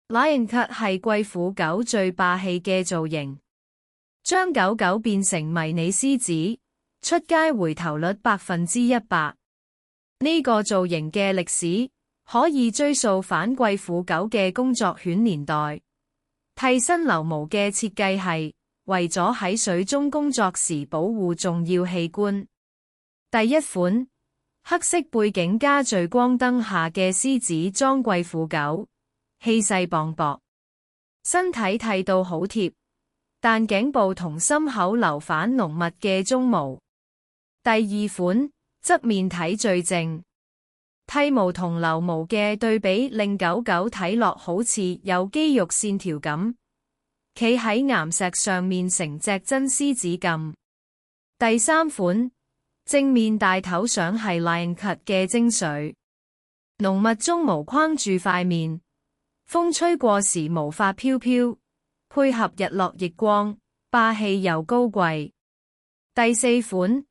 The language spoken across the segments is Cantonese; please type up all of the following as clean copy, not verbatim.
Lion Cut 係貴婦狗最霸氣嘅造型，將狗狗變成迷你獅子，出街回頭率100%。呢個造型嘅歷史可以追溯返貴婦狗嘅工作犬年代。替身留毛嘅設計係為咗喺水中工作時保護重要器官。第一款，黑色背景加聚光燈下嘅獅子裝貴婦狗，氣勢磅礴，身體剃到好貼，但頸部同心口留返濃密嘅鬃毛。第二款，側面睇最正，剃毛同留毛嘅對比令狗狗睇落好似有肌肉線條咁，企喺岩石上面成隻真獅子咁。第三款，正面大頭相係 Lion Cut 嘅精髓，濃密鬃毛框住塊面，風吹過時毛髮飄飄，配合日落逆光，霸氣又高貴。第四款，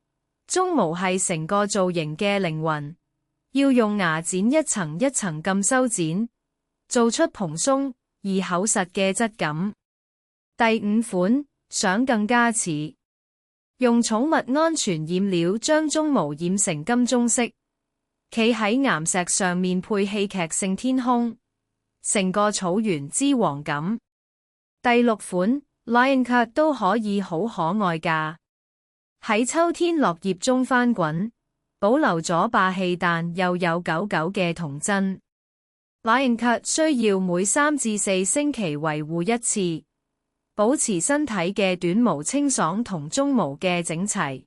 鬃毛係成個造型嘅靈魂，要用牙剪一層一層咁修剪，做出蓬鬆而厚實嘅質感。第五款，相更加似，用寵物安全染料將鬃毛染成金棕色，企喺岩石上面配戲劇性天空，成個草原之王咁。第六款， Lion Cut 都可以好可愛㗎，喺秋天落葉中翻滾，保留咗霸氣但又有狗狗嘅童真。Lion Cut 需要每3至4星期維護一次，保持身體嘅短毛清爽同鬃毛嘅整齊。